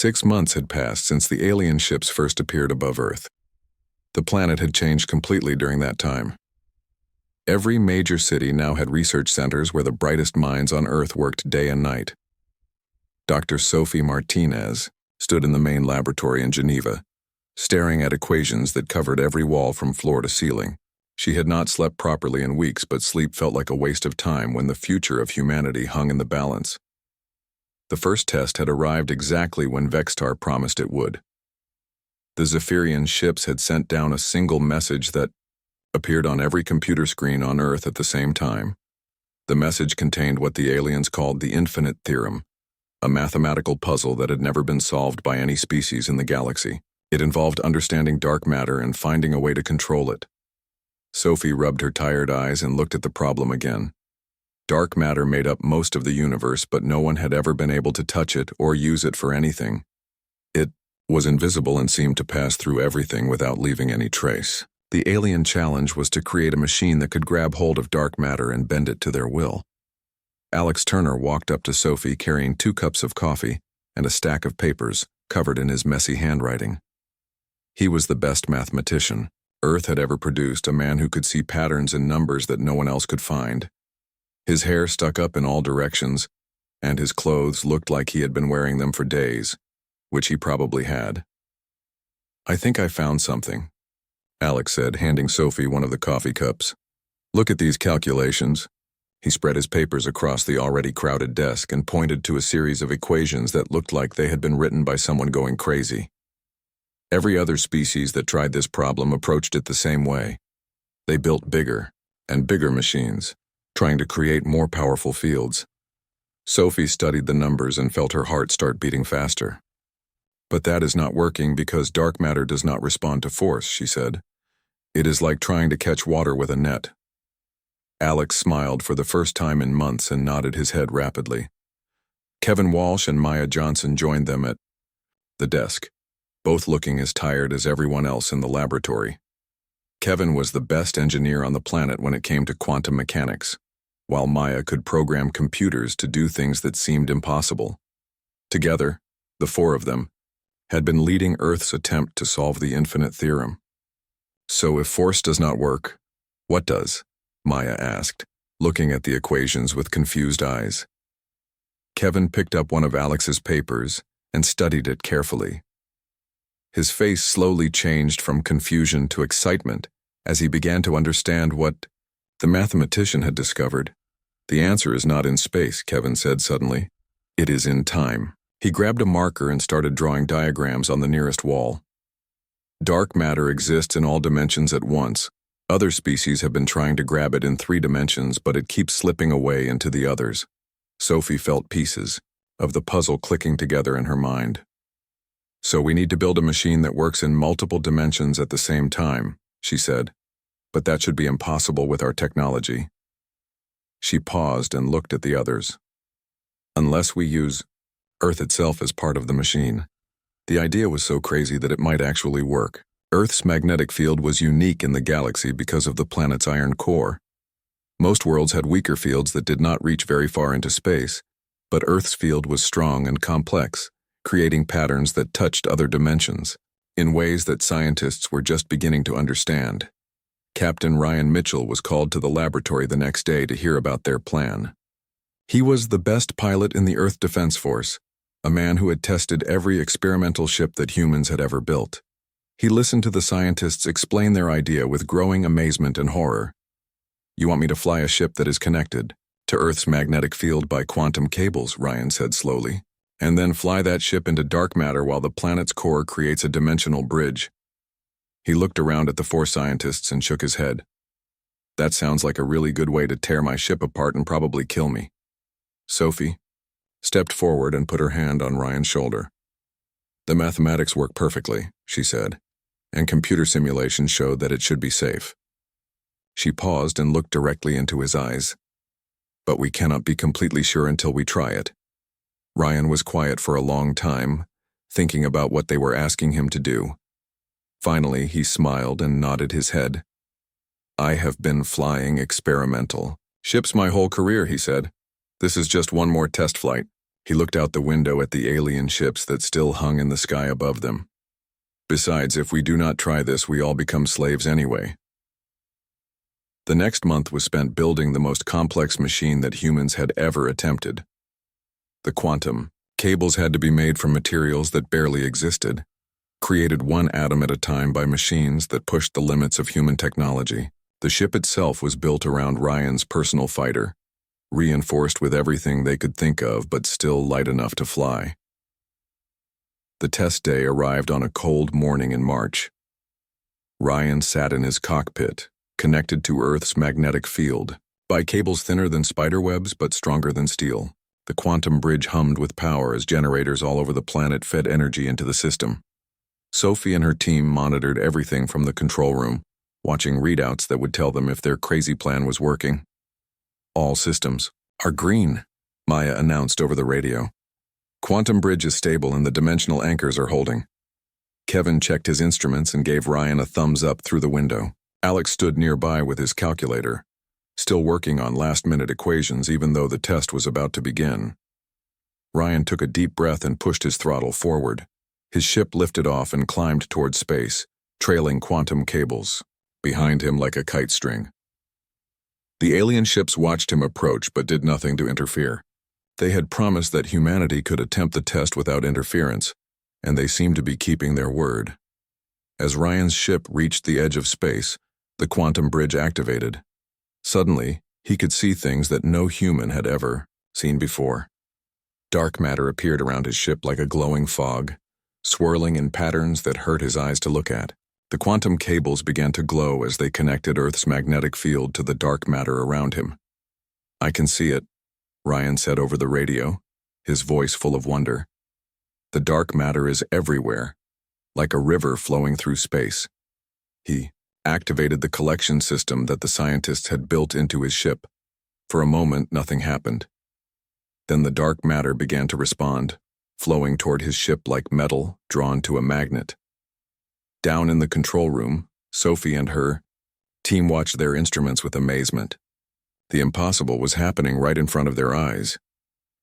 6 months had passed since the alien ships first appeared above Earth. The planet had changed completely during that time. Every major city now had research centers where the brightest minds on Earth worked day and night. Dr. Sophie Martinez stood in the main laboratory in Geneva, staring at equations that covered every wall from floor to ceiling. She had not slept properly in weeks, but sleep felt like a waste of time when the future of humanity hung in the balance. The first test had arrived exactly when Vextar promised it would. The Zephyrian ships had sent down a single message that appeared on every computer screen on Earth at the same time. The message contained what the aliens called the Infinite Theorem, a mathematical puzzle that had never been solved by any species in the galaxy. It involved understanding dark matter and finding a way to control it. Sophie rubbed her tired eyes and looked at the problem again. Dark matter made up most of the universe, but no one had ever been able to touch it or use it for anything. It was invisible and seemed to pass through everything without leaving any trace. The alien challenge was to create a machine that could grab hold of dark matter and bend it to their will. Alex Turner walked up to Sophie carrying 2 cups of coffee and a stack of papers covered in his messy handwriting. He was the best mathematician Earth had ever produced, a man who could see patterns in numbers that no one else could find. His hair stuck up in all directions, and his clothes looked like he had been wearing them for days, which he probably had. "I think I found something," Alex said, handing Sophie one of the coffee cups. "Look at these calculations." He spread his papers across the already crowded desk and pointed to a series of equations that looked like they had been written by someone going crazy. Every other species that tried this problem approached it the same way. They built bigger and bigger machines, trying to create more powerful fields. Sophie studied the numbers and felt her heart start beating faster. "But that is not working because dark matter does not respond to force," she said. "It is like trying to catch water with a net." Alex smiled for the first time in months and nodded his head rapidly. Kevin Walsh and Maya Johnson joined them at the desk, both looking as tired as everyone else in the laboratory. Kevin was the best engineer on the planet when it came to quantum mechanics, while Maya could program computers to do things that seemed impossible. Together, the 4 of them had been leading Earth's attempt to solve the infinite theorem. "So if force does not work, what does?" Maya asked, looking at the equations with confused eyes. Kevin picked up one of Alex's papers and studied it carefully. His face slowly changed from confusion to excitement as he began to understand what the mathematician had discovered. "The answer is not in space," Kevin said suddenly. "It is in time." He grabbed a marker and started drawing diagrams on the nearest wall. Dark matter exists in all dimensions at once. Other species have been trying to grab it in 3 dimensions, but it keeps slipping away into the others. Sophie felt pieces of the puzzle clicking together in her mind. "So we need to build a machine that works in multiple dimensions at the same time," she said. "But that should be impossible with our technology." She paused and looked at the others. "Unless we use Earth itself as part of the machine." The idea was so crazy that it might actually work. Earth's magnetic field was unique in the galaxy because of the planet's iron core. Most worlds had weaker fields that did not reach very far into space, but Earth's field was strong and complex, creating patterns that touched other dimensions, in ways that scientists were just beginning to understand. Captain Ryan Mitchell was called to the laboratory the next day to hear about their plan. He was the best pilot in the Earth Defense Force, a man who had tested every experimental ship that humans had ever built. He listened to the scientists explain their idea with growing amazement and horror. "You want me to fly a ship that is connected to Earth's magnetic field by quantum cables," Ryan said slowly, "and then fly that ship into dark matter while the planet's core creates a dimensional bridge." He looked around at the 4 scientists and shook his head. "That sounds like a really good way to tear my ship apart and probably kill me." Sophie stepped forward and put her hand on Ryan's shoulder. "The mathematics work perfectly," she said, "and computer simulations showed that it should be safe." She paused and looked directly into his eyes. "But we cannot be completely sure until we try it." Ryan was quiet for a long time, thinking about what they were asking him to do. Finally, he smiled and nodded his head. "I have been flying experimental ships my whole career," he said. "This is just one more test flight." He looked out the window at the alien ships that still hung in the sky above them. Besides, if we do not try this, we all become slaves anyway. The next month was spent building the most complex machine that humans had ever attempted. The quantum. Cables had to be made from materials that barely existed, created one atom at a time by machines that pushed the limits of human technology. The ship itself was built around Ryan's personal fighter, reinforced with everything they could think of but still light enough to fly. The test day arrived on a cold morning in March. Ryan sat in his cockpit, connected to Earth's magnetic field, by cables thinner than spiderwebs but stronger than steel. The quantum bridge hummed with power as generators all over the planet fed energy into the system. Sophie and her team monitored everything from the control room, watching readouts that would tell them if their crazy plan was working. "All systems are green," Maya announced over the radio. "Quantum bridge is stable and the dimensional anchors are holding." Kevin checked his instruments and gave Ryan a thumbs up through the window. Alex stood nearby with his calculator, still working on last-minute equations even though the test was about to begin. Ryan took a deep breath and pushed his throttle forward. His ship lifted off and climbed toward space, trailing quantum cables behind him like a kite string. The alien ships watched him approach but did nothing to interfere. They had promised that humanity could attempt the test without interference, and they seemed to be keeping their word. As Ryan's ship reached the edge of space, the quantum bridge activated. Suddenly, he could see things that no human had ever seen before. Dark matter appeared around his ship like a glowing fog, swirling in patterns that hurt his eyes to look at. The quantum cables began to glow as they connected Earth's magnetic field to the dark matter around him. "I can see it," Ryan said over the radio, his voice full of wonder. "The dark matter is everywhere, like a river flowing through space." He activated the collection system that the scientists had built into his ship. For a moment, nothing happened. Then the dark matter began to respond, flowing toward his ship like metal drawn to a magnet. Down in the control room, Sophie and her team watched their instruments with amazement. The impossible was happening right in front of their eyes.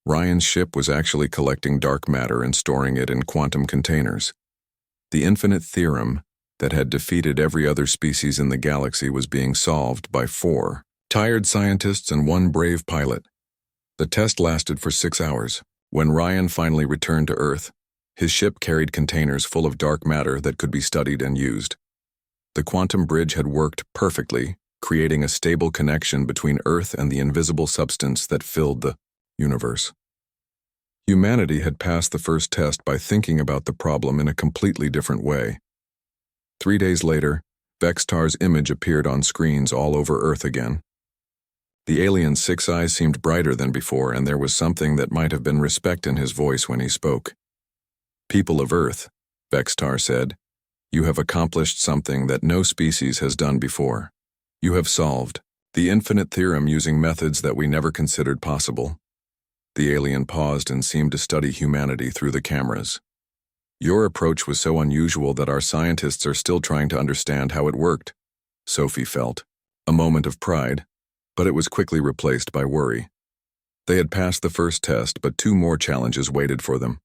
Ryan's ship was actually collecting dark matter and storing it in quantum containers. The infinite theorem that had defeated every other species in the galaxy was being solved by 4 tired scientists and 1 brave pilot. The test lasted for 6 hours. When Ryan finally returned to Earth, his ship carried containers full of dark matter that could be studied and used. The quantum bridge had worked perfectly, creating a stable connection between Earth and the invisible substance that filled the universe. Humanity had passed the first test by thinking about the problem in a completely different way. 3 days later, Vextar's image appeared on screens all over Earth again. The alien's 6 eyes seemed brighter than before, and there was something that might have been respect in his voice when he spoke. "People of Earth," Vextar said, "you have accomplished something that no species has done before. You have solved the infinite theorem using methods that we never considered possible." The alien paused and seemed to study humanity through the cameras. "Your approach was so unusual that our scientists are still trying to understand how it worked," Sophie felt. A moment of pride, but it was quickly replaced by worry. They had passed the first test, but 2 more challenges waited for them.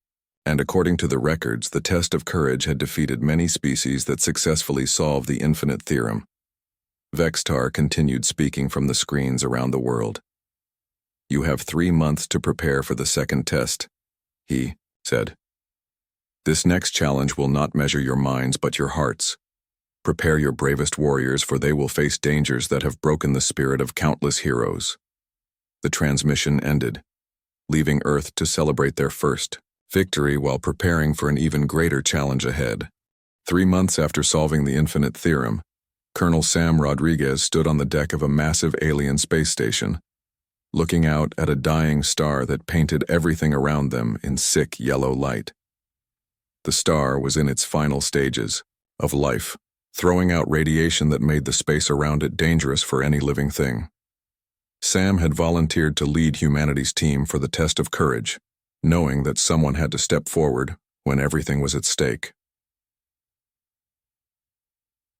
And according to the records, the test of courage had defeated many species that successfully solved the infinite theorem. Vextar continued speaking from the screens around the world. "You have 3 months to prepare for the second test," he said. "This next challenge will not measure your minds but your hearts. Prepare your bravest warriors, for they will face dangers that have broken the spirit of countless heroes." The transmission ended, leaving Earth to celebrate their first victory while preparing for an even greater challenge ahead. 3 months after solving the infinite theorem, Colonel Sam Rodriguez stood on the deck of a massive alien space station, looking out at a dying star that painted everything around them in sick yellow light. The star was in its final stages of life, throwing out radiation that made the space around it dangerous for any living thing. Sam had volunteered to lead humanity's team for the test of courage, knowing that someone had to step forward when everything was at stake.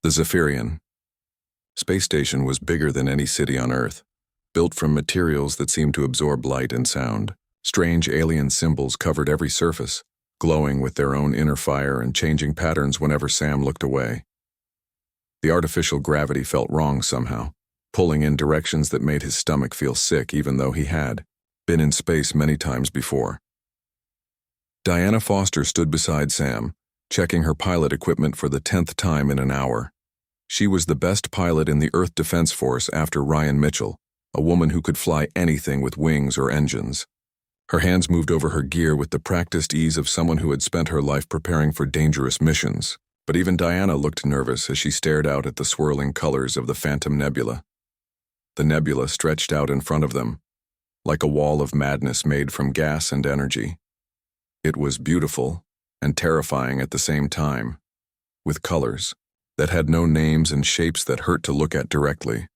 The Zephyrian space station was bigger than any city on Earth, built from materials that seemed to absorb light and sound. Strange alien symbols covered every surface, glowing with their own inner fire and changing patterns whenever Sam looked away. The artificial gravity felt wrong somehow, pulling in directions that made his stomach feel sick even though he had been in space many times before. Diana Foster stood beside Sam, checking her pilot equipment for the 10th time in an hour. She was the best pilot in the Earth Defense Force after Ryan Mitchell, a woman who could fly anything with wings or engines. Her hands moved over her gear with the practiced ease of someone who had spent her life preparing for dangerous missions. But even Diana looked nervous as she stared out at the swirling colors of the Phantom Nebula. The nebula stretched out in front of them, like a wall of madness made from gas and energy. It was beautiful and terrifying at the same time, with colors that had no names and shapes that hurt to look at directly.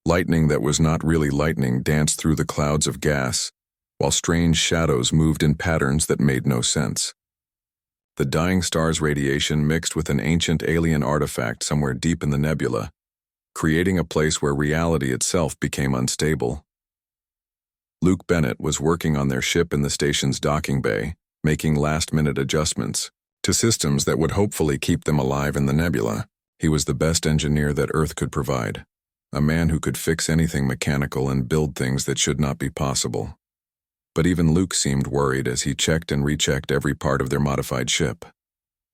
Lightning that was not really lightning danced through the clouds of gas, while strange shadows moved in patterns that made no sense. The dying star's radiation mixed with an ancient alien artifact somewhere deep in the nebula, creating a place where reality itself became unstable. Luke Bennett was working on their ship in the station's docking bay, making last-minute adjustments to systems that would hopefully keep them alive in the nebula. He was the best engineer that Earth could provide, a man who could fix anything mechanical and build things that should not be possible. But even Luke seemed worried as he checked and rechecked every part of their modified ship.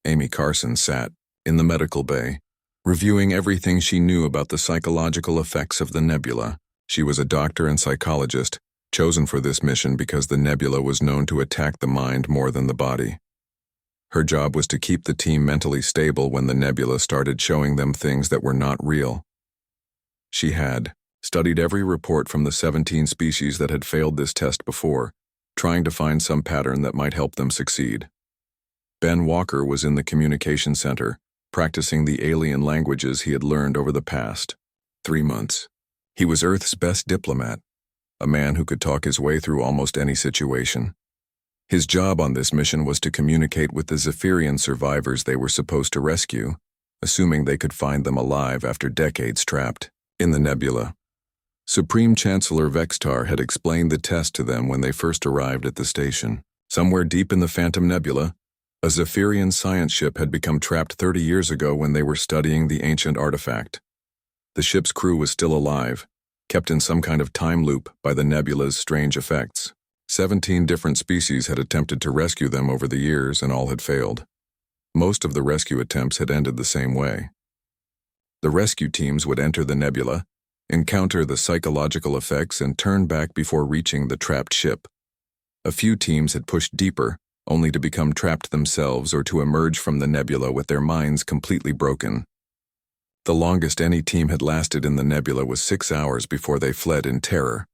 Amy Carson sat in the medical bay, reviewing everything she knew about the psychological effects of the nebula. She was a doctor and psychologist, chosen for this mission because the nebula was known to attack the mind more than the body. Her job was to keep the team mentally stable when the nebula started showing them things that were not real. She had studied every report from the 17 species that had failed this test before, trying to find some pattern that might help them succeed. Ben Walker was in the communication center, practicing the alien languages he had learned over the past 3 months. He was Earth's best diplomat, a man who could talk his way through almost any situation. His job on this mission was to communicate with the Zephyrian survivors they were supposed to rescue, assuming they could find them alive after decades trapped in the nebula. Supreme Chancellor Vextar had explained the test to them when they first arrived at the station. Somewhere deep in the Phantom Nebula, a Zephyrian science ship had become trapped 30 years ago when they were studying the ancient artifact. The ship's crew was still alive, kept in some kind of time loop by the nebula's strange effects. 17 different species had attempted to rescue them over the years and all had failed. Most of the rescue attempts had ended the same way. The rescue teams would enter the nebula, encounter the psychological effects, and turn back before reaching the trapped ship. A few teams had pushed deeper, only to become trapped themselves or to emerge from the nebula with their minds completely broken. The longest any team had lasted in the nebula was 6 hours before they fled in terror.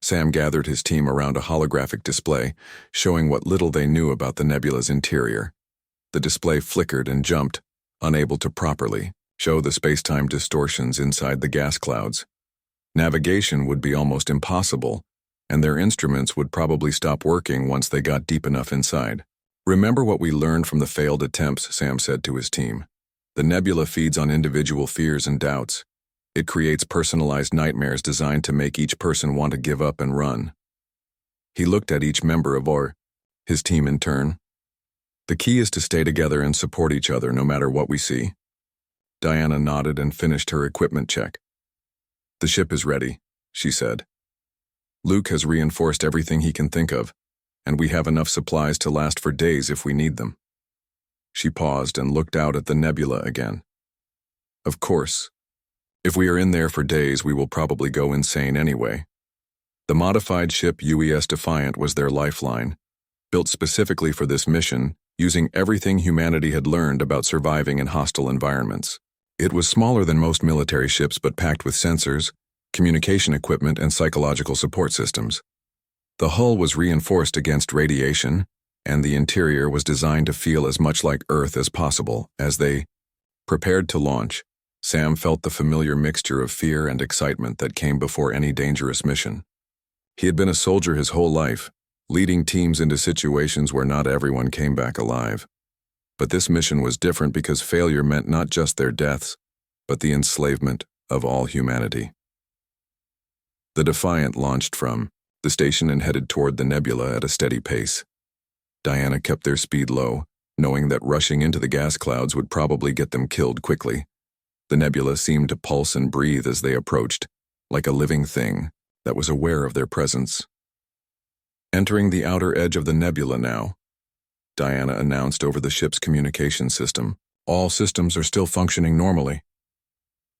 Sam gathered his team around a holographic display, showing what little they knew about the nebula's interior. The display flickered and jumped, unable to properly show the space-time distortions inside the gas clouds. Navigation would be almost impossible, and their instruments would probably stop working once they got deep enough inside. "Remember what we learned from the failed attempts," Sam said to his team. "The nebula feeds on individual fears and doubts. It creates personalized nightmares designed to make each person want to give up and run." He looked at each member of his team in turn. "The key is to stay together and support each other no matter what we see." Diana nodded and finished her equipment check. "The ship is ready," she said. "Luke has reinforced everything he can think of, and we have enough supplies to last for days if we need them." She paused and looked out at the nebula again. "Of course. If we are in there for days, we will probably go insane anyway." The modified ship UES Defiant was their lifeline, built specifically for this mission, using everything humanity had learned about surviving in hostile environments. It was smaller than most military ships but packed with sensors, communication equipment, and psychological support systems. The hull was reinforced against radiation, and the interior was designed to feel as much like Earth as possible. As they prepared to launch, Sam felt the familiar mixture of fear and excitement that came before any dangerous mission. He had been a soldier his whole life, leading teams into situations where not everyone came back alive. But this mission was different because failure meant not just their deaths, but the enslavement of all humanity. The Defiant launched from the station and headed toward the nebula at a steady pace. Diana kept their speed low, knowing that rushing into the gas clouds would probably get them killed quickly. The nebula seemed to pulse and breathe as they approached, like a living thing that was aware of their presence. Entering the outer edge of the nebula now, Diana announced over the ship's communication system. All systems are still functioning normally.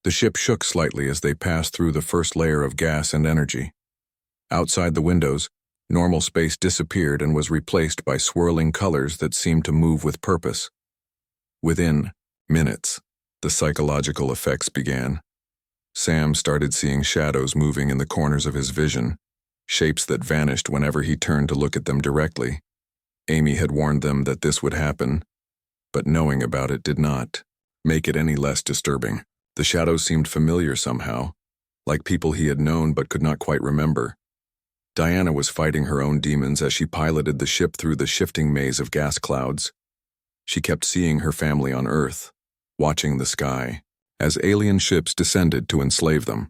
The ship shook slightly as they passed through the first layer of gas and energy. Outside the windows, normal space disappeared and was replaced by swirling colors that seemed to move with purpose. Within minutes, the psychological effects began. Sam started seeing shadows moving in the corners of his vision, shapes that vanished whenever he turned to look at them directly. Amy had warned them that this would happen, but knowing about it did not make it any less disturbing. The shadows seemed familiar somehow, like people he had known but could not quite remember. Diana was fighting her own demons as she piloted the ship through the shifting maze of gas clouds. She kept seeing her family on Earth, watching the sky, as alien ships descended to enslave them.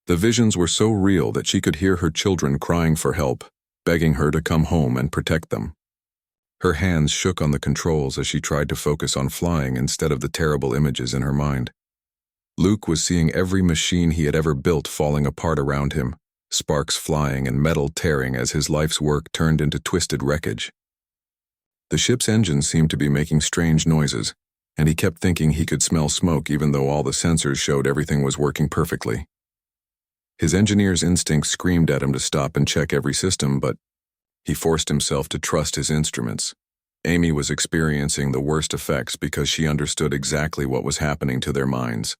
The visions were so real that she could hear her children crying for help, begging her to come home and protect them. Her hands shook on the controls as she tried to focus on flying instead of the terrible images in her mind. Luke was seeing every machine he had ever built falling apart around him, sparks flying and metal tearing as his life's work turned into twisted wreckage. The ship's engines seemed to be making strange noises, and he kept thinking he could smell smoke even though all the sensors showed everything was working perfectly. His engineer's instincts screamed at him to stop and check every system, but he forced himself to trust his instruments. Amy was experiencing the worst effects because she understood exactly what was happening to their minds.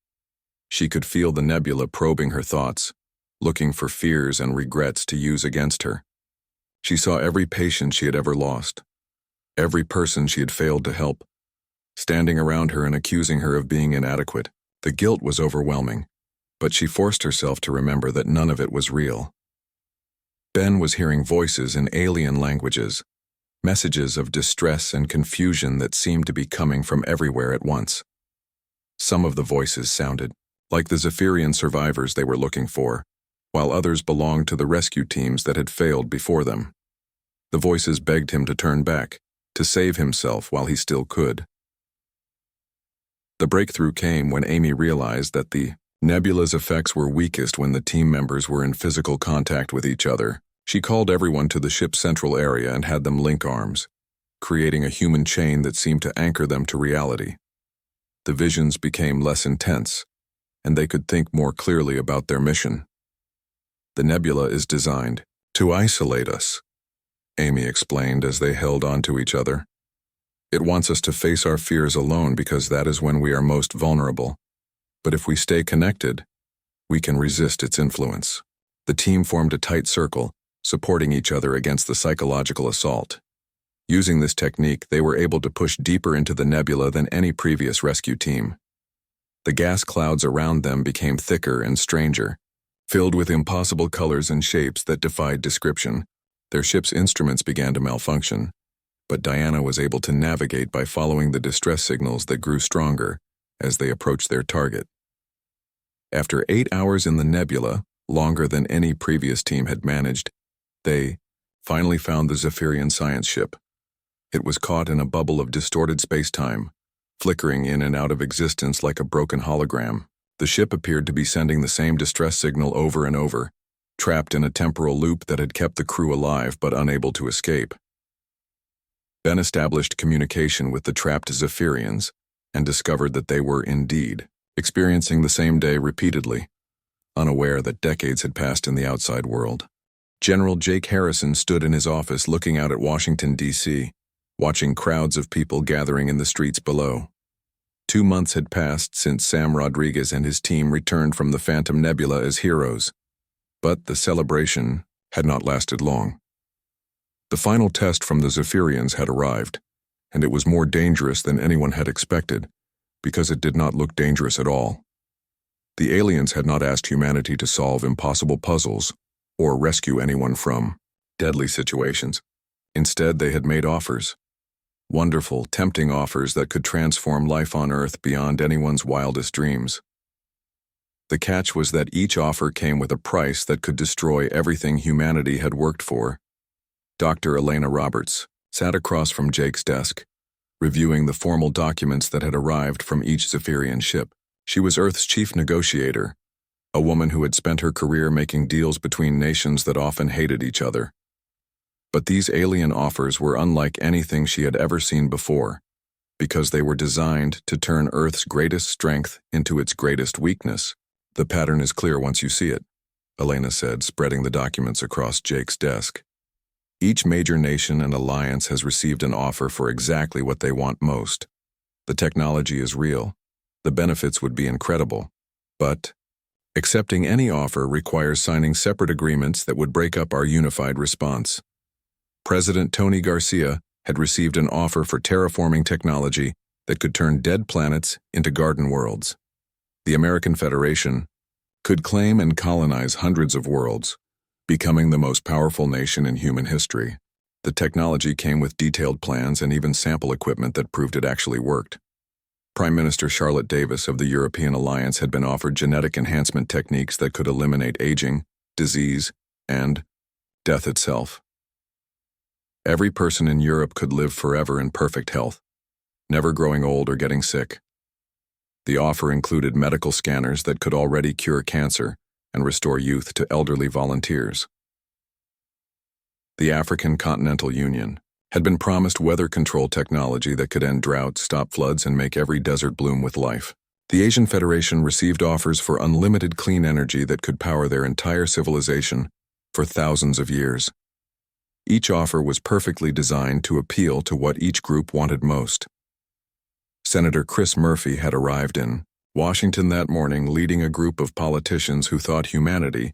She could feel the nebula probing her thoughts, looking for fears and regrets to use against her. She saw every patient she had ever lost, every person she had failed to help, standing around her and accusing her of being inadequate. The guilt was overwhelming, but she forced herself to remember that none of it was real. Ben was hearing voices in alien languages, messages of distress and confusion that seemed to be coming from everywhere at once. Some of the voices sounded like the Zephyrian survivors they were looking for, while others belonged to the rescue teams that had failed before them. The voices begged him to turn back, to save himself while he still could. The breakthrough came when Amy realized that the nebula's effects were weakest when the team members were in physical contact with each other. She called everyone to the ship's central area and had them link arms, creating a human chain that seemed to anchor them to reality. The visions became less intense, and they could think more clearly about their mission. The nebula is designed to isolate us, Amy explained as they held on to each other. It wants us to face our fears alone because that is when we are most vulnerable. But if we stay connected, we can resist its influence. The team formed a tight circle, supporting each other against the psychological assault. Using this technique, they were able to push deeper into the nebula than any previous rescue team. The gas clouds around them became thicker and stranger, filled with impossible colors and shapes that defied description. Their ship's instruments began to malfunction, but Diana was able to navigate by following the distress signals that grew stronger as they approached their target. After 8 hours in the nebula, longer than any previous team had managed, they finally found the Zephyrian science ship. It was caught in a bubble of distorted space-time, flickering in and out of existence like a broken hologram. The ship appeared to be sending the same distress signal over and over, trapped in a temporal loop that had kept the crew alive but unable to escape. Ben established communication with the trapped Zephyrians and discovered that they were indeed experiencing the same day repeatedly, unaware that decades had passed in the outside world. General Jake Harrison stood in his office looking out at Washington, D.C., watching crowds of people gathering in the streets below. 2 months had passed since Sam Rodriguez and his team returned from the Phantom Nebula as heroes, but the celebration had not lasted long. The final test from the Zephyrians had arrived, and it was more dangerous than anyone had expected, because it did not look dangerous at all. The aliens had not asked humanity to solve impossible puzzles or rescue anyone from deadly situations. Instead, they had made offers. Wonderful, tempting offers that could transform life on Earth beyond anyone's wildest dreams. The catch was that each offer came with a price that could destroy everything humanity had worked for. Dr. Elena Roberts sat across from Jake's desk, reviewing the formal documents that had arrived from each Zephyrian ship. She was Earth's chief negotiator, a woman who had spent her career making deals between nations that often hated each other. But these alien offers were unlike anything she had ever seen before, because they were designed to turn Earth's greatest strength into its greatest weakness. The pattern is clear once you see it, Elena said, spreading the documents across Jake's desk. Each major nation and alliance has received an offer for exactly what they want most. The technology is real. The benefits would be incredible. But accepting any offer requires signing separate agreements that would break up our unified response. President Tony Garcia had received an offer for terraforming technology that could turn dead planets into garden worlds. The American Federation could claim and colonize hundreds of worlds, becoming the most powerful nation in human history. The technology came with detailed plans and even sample equipment that proved it actually worked. Prime Minister Charlotte Davis of the European Alliance had been offered genetic enhancement techniques that could eliminate aging, disease, and death itself. Every person in Europe could live forever in perfect health, never growing old or getting sick. The offer included medical scanners that could already cure cancer and restore youth to elderly volunteers. The African Continental Union had been promised weather control technology that could end droughts, stop floods, and make every desert bloom with life. The Asian Federation received offers for unlimited clean energy that could power their entire civilization for thousands of years. Each offer was perfectly designed to appeal to what each group wanted most. Senator Chris Murphy had arrived in Washington that morning, leading a group of politicians who thought humanity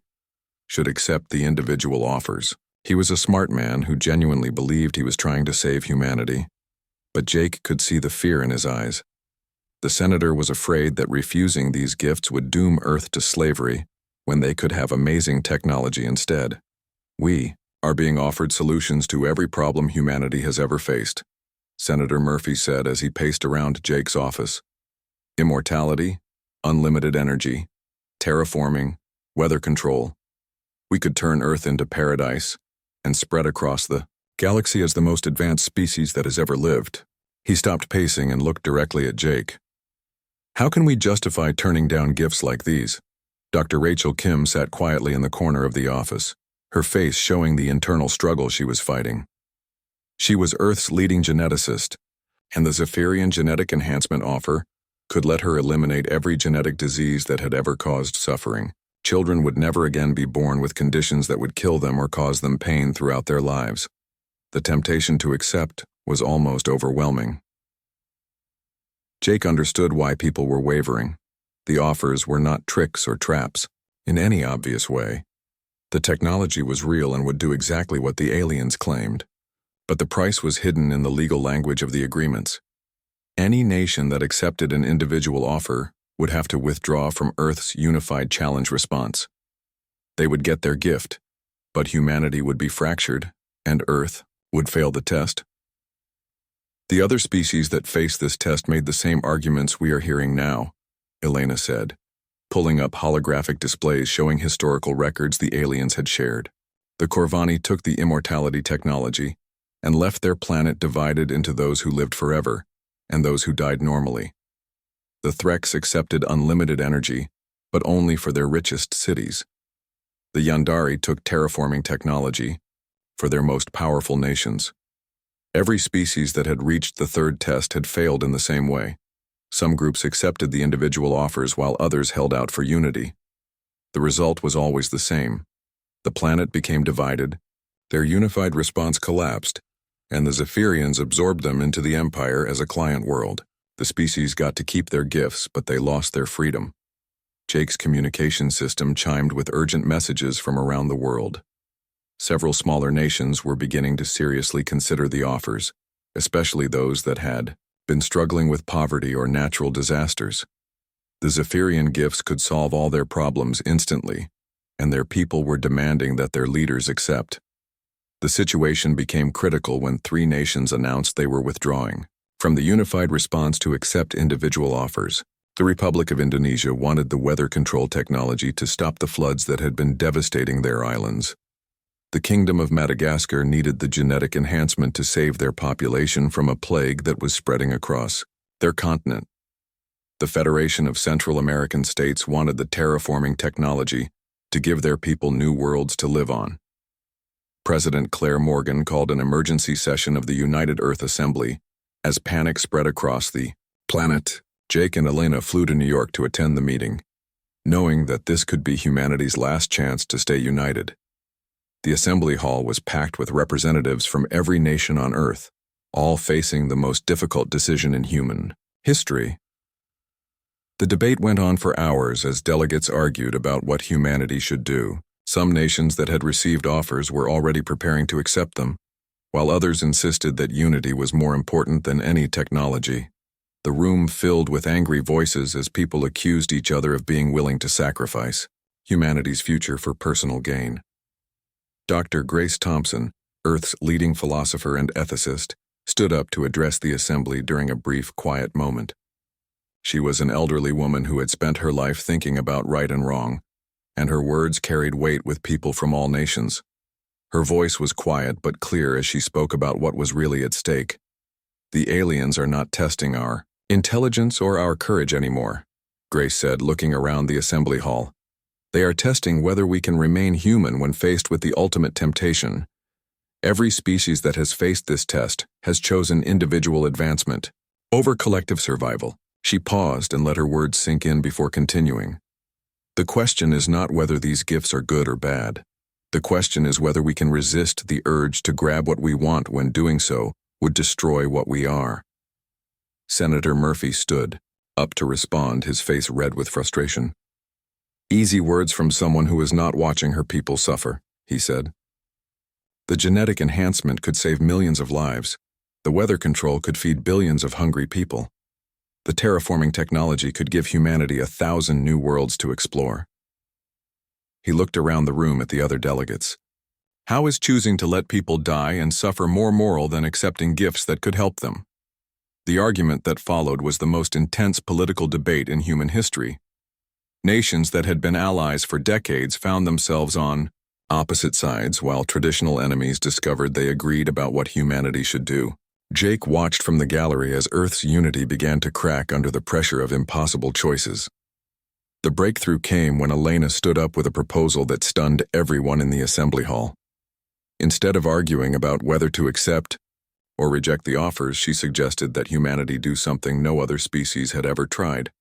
should accept the individual offers. He was a smart man who genuinely believed he was trying to save humanity, but Jake could see the fear in his eyes. The senator was afraid that refusing these gifts would doom Earth to slavery when they could have amazing technology instead. We are being offered solutions to every problem humanity has ever faced, Senator Murphy said as he paced around Jake's office. Immortality, unlimited energy, terraforming, weather control. We could turn Earth into paradise and spread across the galaxy as the most advanced species that has ever lived. He stopped pacing and looked directly at Jake. How can we justify turning down gifts like these? Dr. Rachel Kim sat quietly in the corner of the office, her face showing the internal struggle she was fighting. She was Earth's leading geneticist, and the Zephyrian genetic enhancement offer could let her eliminate every genetic disease that had ever caused suffering. Children would never again be born with conditions that would kill them or cause them pain throughout their lives. The temptation to accept was almost overwhelming. Jake understood why people were wavering. The offers were not tricks or traps, in any obvious way. The technology was real and would do exactly what the aliens claimed. But the price was hidden in the legal language of the agreements. Any nation that accepted an individual offer would have to withdraw from Earth's unified challenge response. They would get their gift, but humanity would be fractured, and Earth would fail the test. The other species that faced this test made the same arguments we are hearing now, Elena said, pulling up holographic displays showing historical records the aliens had shared. The Corvani took the immortality technology and left their planet divided into those who lived forever and those who died normally. The Threx accepted unlimited energy, but only for their richest cities. The Yandari took terraforming technology for their most powerful nations. Every species that had reached the third test had failed in the same way. Some groups accepted the individual offers while others held out for unity. The result was always the same. The planet became divided, their unified response collapsed, and the Zephyrians absorbed them into the Empire as a client world. The species got to keep their gifts, but they lost their freedom. Jake's communication system chimed with urgent messages from around the world. Several smaller nations were beginning to seriously consider the offers, especially those that had been struggling with poverty or natural disasters. The Zephyrian gifts could solve all their problems instantly, and their people were demanding that their leaders accept. The situation became critical when 3 nations announced they were withdrawing from the unified response to accept individual offers. The Republic of Indonesia wanted the weather control technology to stop the floods that had been devastating their islands. The Kingdom of Madagascar needed the genetic enhancement to save their population from a plague that was spreading across their continent. The Federation of Central American States wanted the terraforming technology to give their people new worlds to live on. President Claire Morgan called an emergency session of the United Earth Assembly. As panic spread across the planet, Jake and Elena flew to New York to attend the meeting, knowing that this could be humanity's last chance to stay united. The assembly hall was packed with representatives from every nation on Earth, all facing the most difficult decision in human history. The debate went on for hours as delegates argued about what humanity should do. Some nations that had received offers were already preparing to accept them, while others insisted that unity was more important than any technology. The room filled with angry voices as people accused each other of being willing to sacrifice humanity's future for personal gain. Dr. Grace Thompson, Earth's leading philosopher and ethicist, stood up to address the assembly during a brief, quiet moment. She was an elderly woman who had spent her life thinking about right and wrong, and her words carried weight with people from all nations. Her voice was quiet but clear as she spoke about what was really at stake. The aliens are not testing our intelligence or our courage anymore, Grace said, looking around the assembly hall. They are testing whether we can remain human when faced with the ultimate temptation. Every species that has faced this test has chosen individual advancement over collective survival. She paused and let her words sink in before continuing. The question is not whether these gifts are good or bad. The question is whether we can resist the urge to grab what we want when doing so would destroy what we are. Senator Murphy stood up to respond, his face red with frustration. Easy words from someone who is not watching her people suffer, he said. The genetic enhancement could save millions of lives. The weather control could feed billions of hungry people. The terraforming technology could give humanity 1,000 new worlds to explore. He looked around the room at the other delegates. How is choosing to let people die and suffer more moral than accepting gifts that could help them? The argument that followed was the most intense political debate in human history. Nations that had been allies for decades found themselves on opposite sides, while traditional enemies discovered they agreed about what humanity should do. Jake watched from the gallery as Earth's unity began to crack under the pressure of impossible choices. The breakthrough came when Elena stood up with a proposal that stunned everyone in the assembly hall. Instead of arguing about whether to accept or reject the offers, she suggested that humanity do something no other species had ever tried.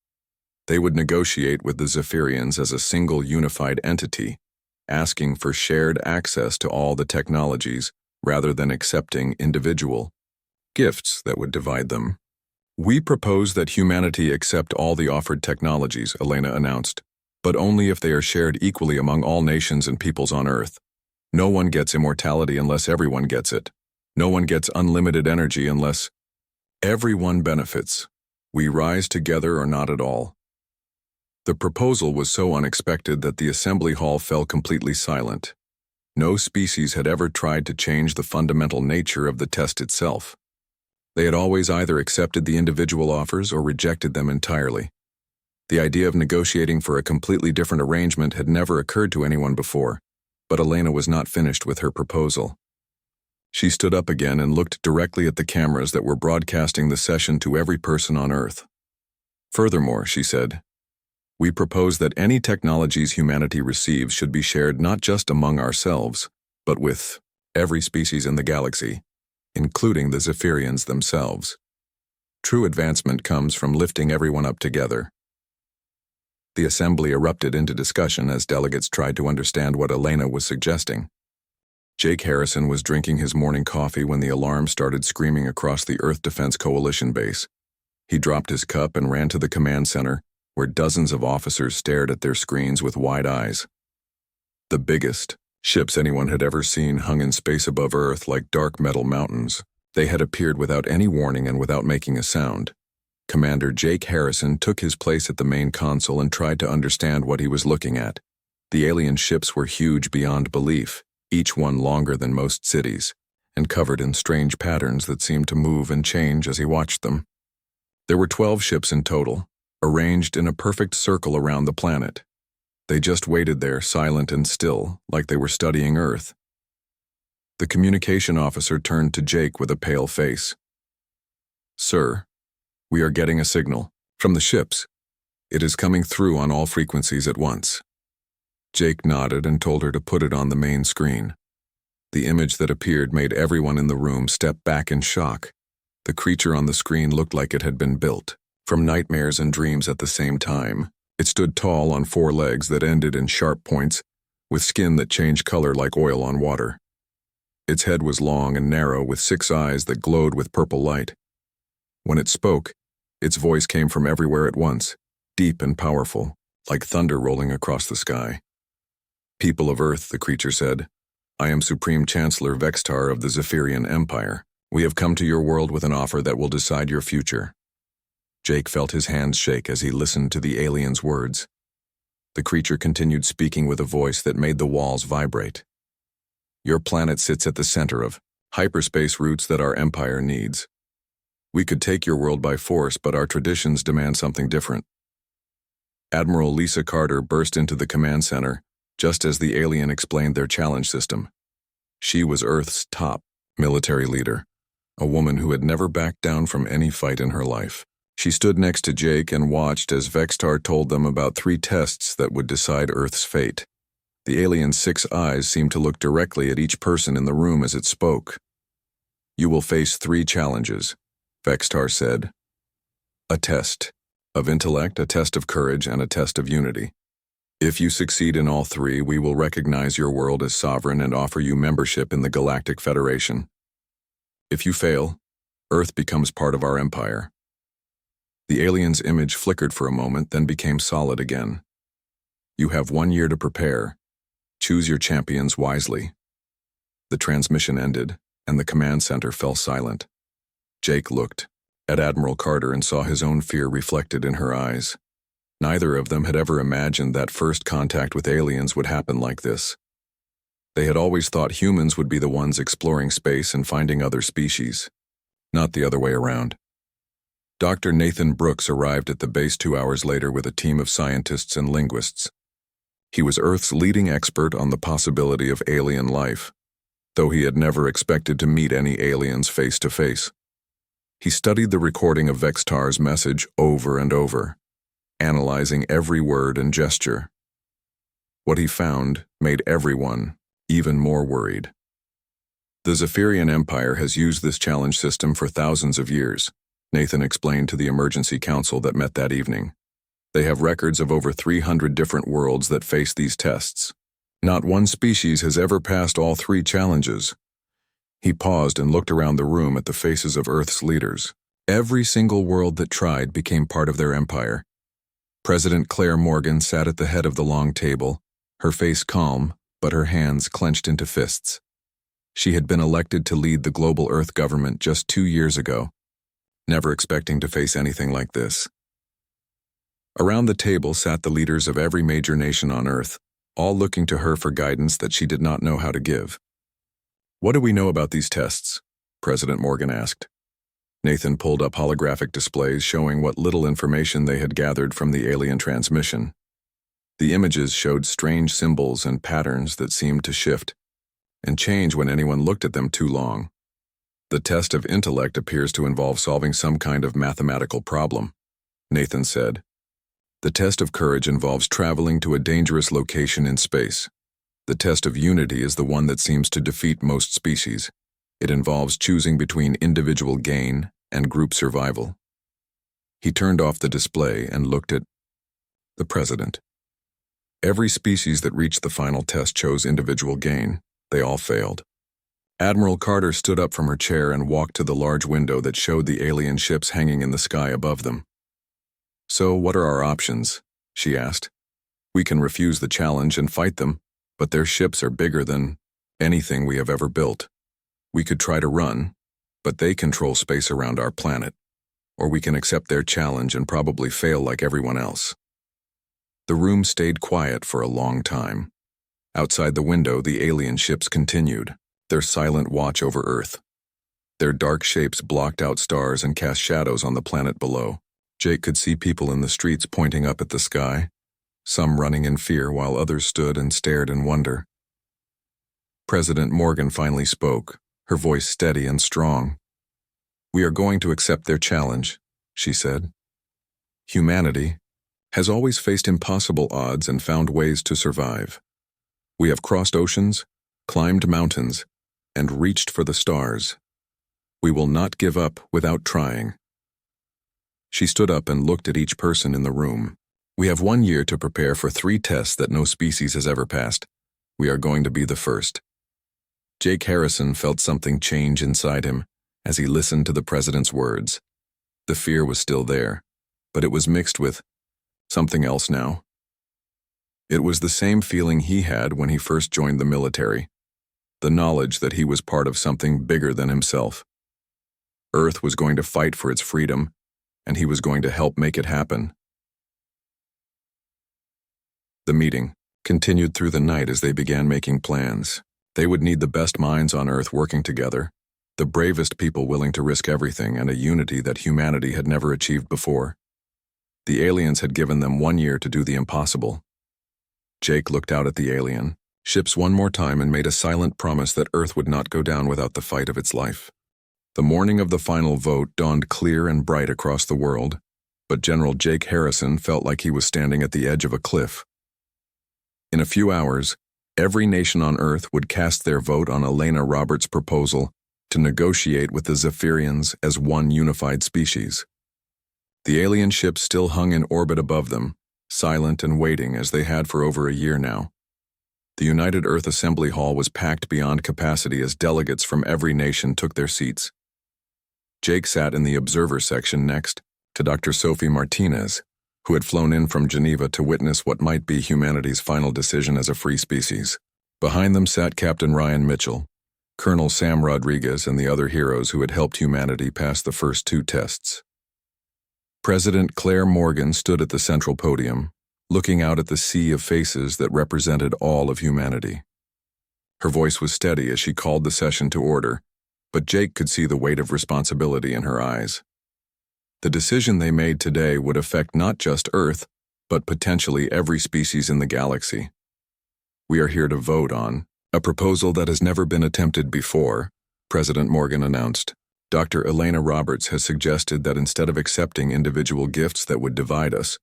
They would negotiate with the Zephyrians as a single unified entity, asking for shared access to all the technologies rather than accepting individual gifts that would divide them. We propose that humanity accept all the offered technologies, Elena announced, but only if they are shared equally among all nations and peoples on Earth. No one gets immortality unless everyone gets it. No one gets unlimited energy unless everyone benefits. We rise together or not at all. The proposal was so unexpected that the assembly hall fell completely silent. No species had ever tried to change the fundamental nature of the test itself. They had always either accepted the individual offers or rejected them entirely. The idea of negotiating for a completely different arrangement had never occurred to anyone before, but Elena was not finished with her proposal. She stood up again and looked directly at the cameras that were broadcasting the session to every person on Earth. Furthermore, she said, we propose that any technologies humanity receives should be shared not just among ourselves, but with every species in the galaxy, including the Zephyrians themselves. True advancement comes from lifting everyone up together. The assembly erupted into discussion as delegates tried to understand what Elena was suggesting. Jake Harrison was drinking his morning coffee when the alarm started screaming across the Earth Defense Coalition base. He dropped his cup and ran to the command center, where dozens of officers stared at their screens with wide eyes. The biggest ships anyone had ever seen hung in space above Earth like dark metal mountains. They had appeared without any warning and without making a sound. Commander Jake Harrison took his place at the main console and tried to understand what he was looking at. The alien ships were huge beyond belief, each one longer than most cities, and covered in strange patterns that seemed to move and change as he watched them. There were 12 ships in total, arranged in a perfect circle around the planet. They just waited there, silent and still, like they were studying Earth. The communication officer turned to Jake with a pale face. "Sir, we are getting a signal from the ships. It is coming through on all frequencies at once." Jake nodded and told her to put it on the main screen. The image that appeared made everyone in the room step back in shock. The creature on the screen looked like it had been built from nightmares and dreams at the same time. It stood tall on 4 legs that ended in sharp points, with skin that changed color like oil on water. Its head was long and narrow, with 6 eyes that glowed with purple light. When it spoke, its voice came from everywhere at once, deep and powerful, like thunder rolling across the sky. "People of Earth," the creature said, "I am Supreme Chancellor Vextar of the Zephyrian Empire. We have come to your world with an offer that will decide your future." Jake felt his hands shake as he listened to the alien's words. The creature continued speaking with a voice that made the walls vibrate. "Your planet sits at the center of hyperspace routes that our empire needs. We could take your world by force, but our traditions demand something different." Admiral Lisa Carter burst into the command center just as the alien explained their challenge system. She was Earth's top military leader, a woman who had never backed down from any fight in her life. She stood next to Jake and watched as Vextar told them about 3 tests that would decide Earth's fate. The alien's 6 eyes seemed to look directly at each person in the room as it spoke. "You will face 3 challenges," Vextar said. "A test of intellect, a test of courage, and a test of unity. If you succeed in all 3, we will recognize your world as sovereign and offer you membership in the Galactic Federation. If you fail, Earth becomes part of our empire." The alien's image flickered for a moment, then became solid again. "You have 1 year to prepare. Choose your champions wisely." The transmission ended, and the command center fell silent. Jake looked at Admiral Carter and saw his own fear reflected in her eyes. Neither of them had ever imagined that first contact with aliens would happen like this. They had always thought humans would be the ones exploring space and finding other species, not the other way around. Dr. Nathan Brooks arrived at the base 2 hours later with a team of scientists and linguists. He was Earth's leading expert on the possibility of alien life, though he had never expected to meet any aliens face to face. He studied the recording of Vextar's message over and over, analyzing every word and gesture. What he found made everyone even more worried. The Zephyrian Empire has used this challenge system for thousands of years, Nathan explained to the emergency council that met that evening. They have records of over 300 different worlds that face these tests. Not one species has ever passed all 3 challenges. He paused and looked around the room at the faces of Earth's leaders. Every single world that tried became part of their empire. President Claire Morgan sat at the head of the long table, her face calm, but her hands clenched into fists. She had been elected to lead the global Earth government just 2 years ago, never expecting to face anything like this. Around the table sat the leaders of every major nation on Earth, all looking to her for guidance that she did not know how to give. "What do we know about these tests?" President Morgan asked. Nathan pulled up holographic displays showing what little information they had gathered from the alien transmission. The images showed strange symbols and patterns that seemed to shift and change when anyone looked at them too long. "The test of intellect appears to involve solving some kind of mathematical problem," Nathan said. "The test of courage involves traveling to a dangerous location in space. The test of unity is the one that seems to defeat most species. It involves choosing between individual gain and group survival." He turned off the display and looked at the president. Every species that reached the final test chose individual gain. They all failed. Admiral Carter stood up from her chair and walked to the large window that showed the alien ships hanging in the sky above them. "So what are our options?" she asked. "We can refuse the challenge and fight them, but their ships are bigger than anything we have ever built. We could try to run, but they control space around our planet. Or we can accept their challenge and probably fail like everyone else." The room stayed quiet for a long time. Outside the window, the alien ships continued, their silent watch over Earth. Their dark shapes blocked out stars and cast shadows on the planet below. Jake could see people in the streets pointing up at the sky, some running in fear while others stood and stared in wonder. President Morgan finally spoke, her voice steady and strong. "We are going to accept their challenge," she said. "Humanity has always faced impossible odds and found ways to survive. We have crossed oceans, climbed mountains, and reached for the stars. We will not give up without trying." She stood up and looked at each person in the room. "We have 1 year to prepare for 3 tests that no species has ever passed. We are going to be the first." Jake Harrison felt something change inside him as he listened to the president's words. The fear was still there, but it was mixed with something else now. It was the same feeling he had when he first joined the military, the knowledge that he was part of something bigger than himself. Earth was going to fight for its freedom, and he was going to help make it happen. The meeting continued through the night as they began making plans. They would need the best minds on Earth working together, the bravest people willing to risk everything, and a unity that humanity had never achieved before. The aliens had given them 1 year to do the impossible. Jake looked out at the alien ships one more time and made a silent promise that Earth would not go down without the fight of its life. The morning of the final vote dawned clear and bright across the world, but General Jake Harrison felt like he was standing at the edge of a cliff. In a few hours, every nation on Earth would cast their vote on Elena Roberts' proposal to negotiate with the Zephyrians as one unified species. The alien ships still hung in orbit above them, silent and waiting as they had for over a year now. The United Earth Assembly Hall was packed beyond capacity as delegates from every nation took their seats. Jake sat in the observer section next to Dr. Sophie Martinez, who had flown in from Geneva to witness what might be humanity's final decision as a free species. Behind them sat Captain Ryan Mitchell, Colonel Sam Rodriguez, and the other heroes who had helped humanity pass the first 2 tests. President Claire Morgan stood at the central podium, looking out at the sea of faces that represented all of humanity. Her voice was steady as she called the session to order, but Jake could see the weight of responsibility in her eyes. The decision they made today would affect not just Earth, but potentially every species in the galaxy. "We are here to vote on a proposal that has never been attempted before," President Morgan announced. "Dr. Elena Roberts has suggested that instead of accepting individual gifts that would divide us,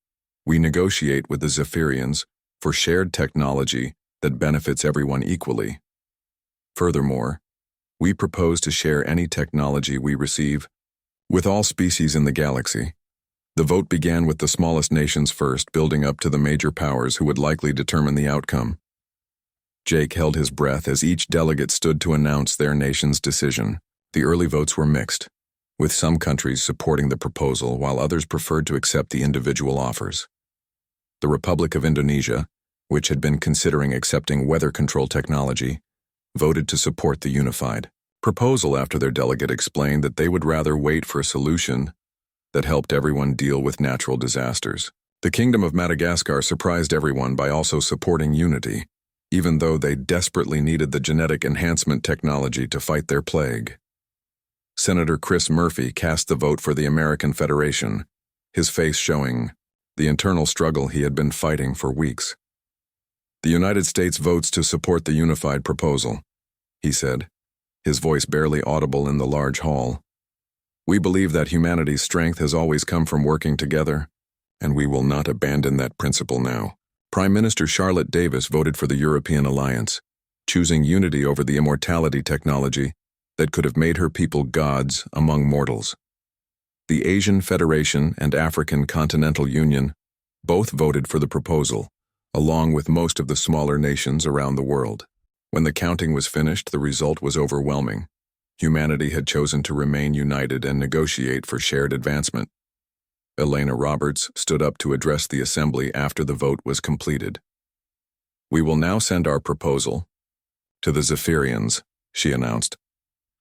we negotiate with the Zephyrians for shared technology that benefits everyone equally. Furthermore, we propose to share any technology we receive with all species in the galaxy." The vote began with the smallest nations first, building up to the major powers who would likely determine the outcome. Jake held his breath as each delegate stood to announce their nation's decision. The early votes were mixed, with some countries supporting the proposal while others preferred to accept the individual offers. The Republic of Indonesia, which had been considering accepting weather control technology, voted to support the unified proposal after their delegate explained that they would rather wait for a solution that helped everyone deal with natural disasters. The Kingdom of Madagascar surprised everyone by also supporting unity, even though they desperately needed the genetic enhancement technology to fight their plague. Senator Chris Murphy cast the vote for the American Federation, his face showing the internal struggle he had been fighting for weeks. "The United States votes to support the unified proposal," he said, his voice barely audible in the large hall. "We believe that humanity's strength has always come from working together, and we will not abandon that principle now." Prime Minister Charlotte Davis voted for the European Alliance, choosing unity over the immortality technology that could have made her people gods among mortals. The Asian Federation and African Continental Union both voted for the proposal, along with most of the smaller nations around the world. When the counting was finished, the result was overwhelming. Humanity had chosen to remain united and negotiate for shared advancement. Elena Roberts stood up to address the assembly after the vote was completed. "We will now send our proposal to the Zephyrians," she announced.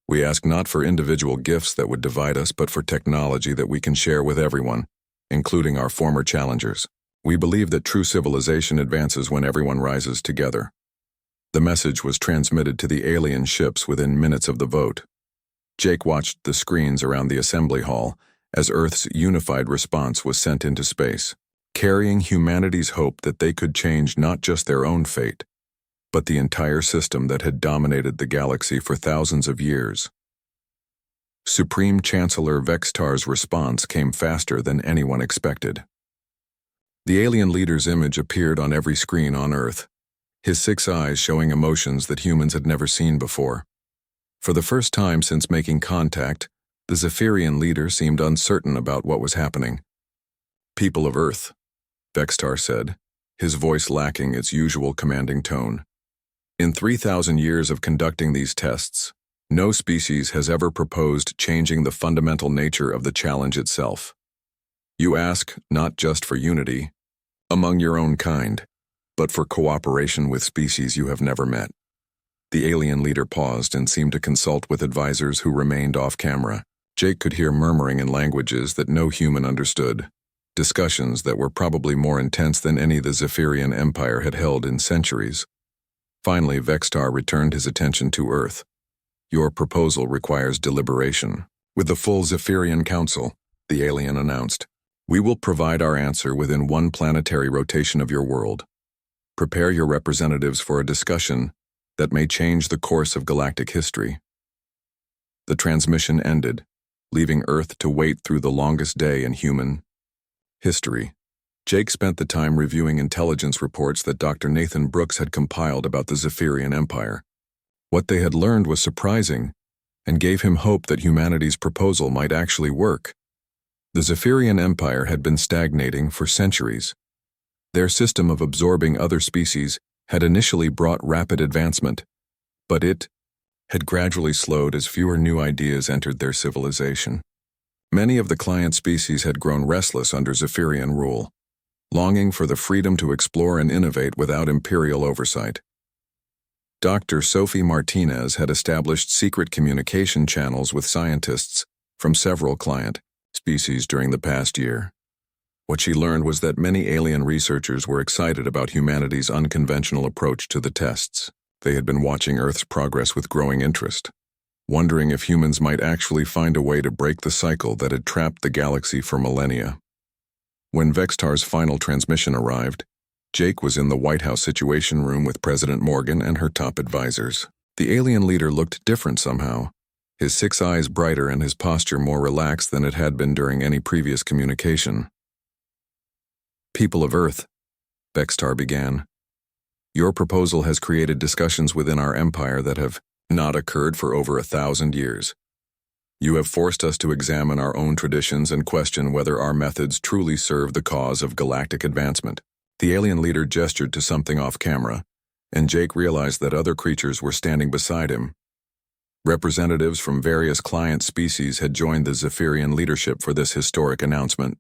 "We ask not for individual gifts that would divide us, but for technology that we can share with everyone, including our former challengers. We believe that true civilization advances when everyone rises together." The message was transmitted to the alien ships within minutes of the vote. Jake watched the screens around the assembly hall as Earth's unified response was sent into space, carrying humanity's hope that they could change not just their own fate, but the entire system that had dominated the galaxy for thousands of years. Supreme Chancellor Vextar's response came faster than anyone expected. The alien leader's image appeared on every screen on Earth, his 6 eyes showing emotions that humans had never seen before. For the first time since making contact, the Zephyrian leader seemed uncertain about what was happening. "People of Earth," Vextar said, his voice lacking its usual commanding tone. "In 3,000 years of conducting these tests, no species has ever proposed changing the fundamental nature of the challenge itself. You ask not just for unity among your own kind, but for cooperation with species you have never met." The alien leader paused and seemed to consult with advisors who remained off camera. Jake could hear murmuring in languages that no human understood, discussions that were probably more intense than any the Zephyrian Empire had held in centuries. Finally, Vextar returned his attention to Earth. "Your proposal requires deliberation. With the full Zephyrian Council," the alien announced, "we will provide our answer within 1 planetary rotation of your world. Prepare your representatives for a discussion that may change the course of galactic history." The transmission ended, leaving Earth to wait through the longest day in human history. Jake spent the time reviewing intelligence reports that Dr. Nathan Brooks had compiled about the Zephyrian Empire. What they had learned was surprising and gave him hope that humanity's proposal might actually work. The Zephyrian Empire had been stagnating for centuries. Their system of absorbing other species had initially brought rapid advancement, but it had gradually slowed as fewer new ideas entered their civilization. Many of the client species had grown restless under Zephyrian rule, longing for the freedom to explore and innovate without imperial oversight. Dr. Sophie Martinez had established secret communication channels with scientists from several client species during the past year. What she learned was that many alien researchers were excited about humanity's unconventional approach to the tests. They had been watching Earth's progress with growing interest, wondering if humans might actually find a way to break the cycle that had trapped the galaxy for millennia. When Vextar's final transmission arrived, Jake was in the White House Situation Room with President Morgan and her top advisors. The alien leader looked different somehow, his 6 eyes brighter and his posture more relaxed than it had been during any previous communication. "People of Earth," Vextar began, "your proposal has created discussions within our empire that have not occurred for over 1,000 years. You have forced us to examine our own traditions and question whether our methods truly serve the cause of galactic advancement." The alien leader gestured to something off camera, and Jake realized that other creatures were standing beside him. Representatives from various client species had joined the Zephyrian leadership for this historic announcement.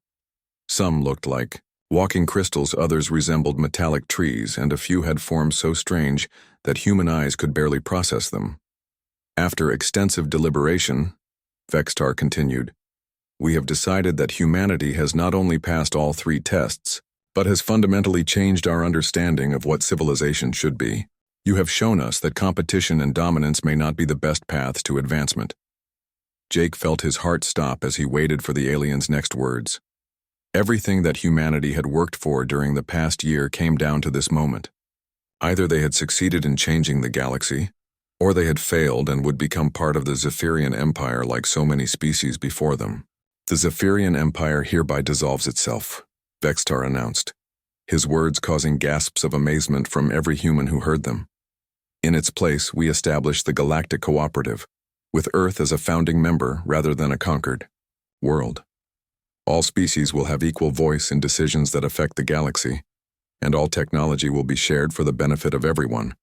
Some looked like walking crystals, others resembled metallic trees, and a few had forms so strange that human eyes could barely process them. "After extensive deliberation," Vextar continued, "we have decided that humanity has not only passed all 3 tests, but has fundamentally changed our understanding of what civilization should be. You have shown us that competition and dominance may not be the best paths to advancement." Jake felt his heart stop as he waited for the alien's next words. Everything that humanity had worked for during the past year came down to this moment. Either they had succeeded in changing the galaxy, or they had failed and would become part of the Zephyrian Empire like so many species before them. "The Zephyrian Empire hereby dissolves itself," Vextar announced, his words causing gasps of amazement from every human who heard them. "In its place, we establish the Galactic Cooperative, with Earth as a founding member rather than a conquered world. All species will have equal voice in decisions that affect the galaxy, and all technology will be shared for the benefit of everyone."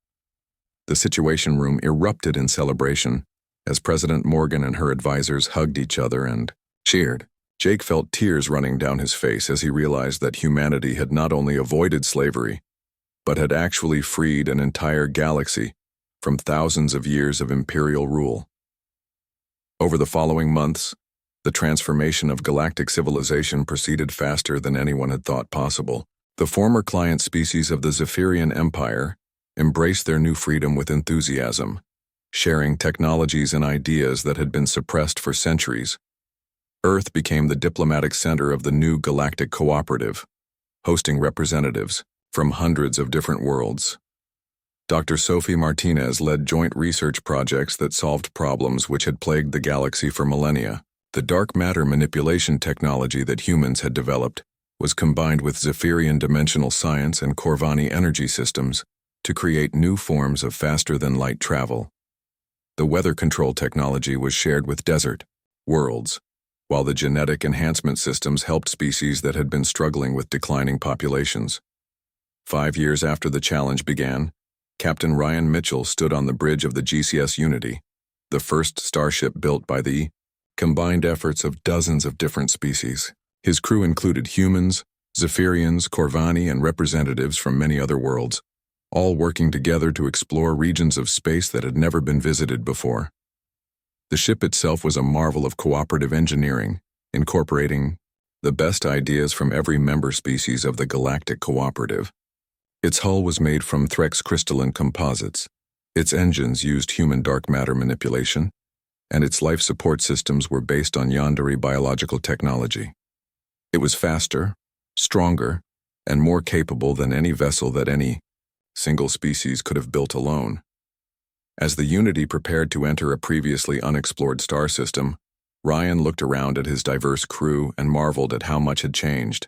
The Situation Room erupted in celebration as President Morgan and her advisors hugged each other and cheered. Jake felt tears running down his face as he realized that humanity had not only avoided slavery, but had actually freed an entire galaxy from thousands of years of imperial rule. Over the following months, the transformation of galactic civilization proceeded faster than anyone had thought possible. The former client species of the Zephyrian Empire embraced their new freedom with enthusiasm, sharing technologies and ideas that had been suppressed for centuries. Earth became the diplomatic center of the new Galactic Cooperative, hosting representatives from hundreds of different worlds. Dr. Sophie Martinez led joint research projects that solved problems which had plagued the galaxy for millennia. The dark matter manipulation technology that humans had developed was combined with Zephyrian dimensional science and Corvani energy systems to create new forms of faster-than-light travel. The weather control technology was shared with desert worlds, while the genetic enhancement systems helped species that had been struggling with declining populations. 5 years after the challenge began, Captain Ryan Mitchell stood on the bridge of the GCS Unity, the first starship built by the combined efforts of dozens of different species. His crew included humans, Zephyrians, Corvani, and representatives from many other worlds, all working together to explore regions of space that had never been visited before. The ship itself was a marvel of cooperative engineering, incorporating the best ideas from every member species of the Galactic Cooperative. Its hull was made from Threx crystalline composites, its engines used human dark matter manipulation, and its life support systems were based on Yandere biological technology. It was faster, stronger, and more capable than any vessel that any single species could have built alone. As the Unity prepared to enter a previously unexplored star system, Ryan looked around at his diverse crew and marveled at how much had changed.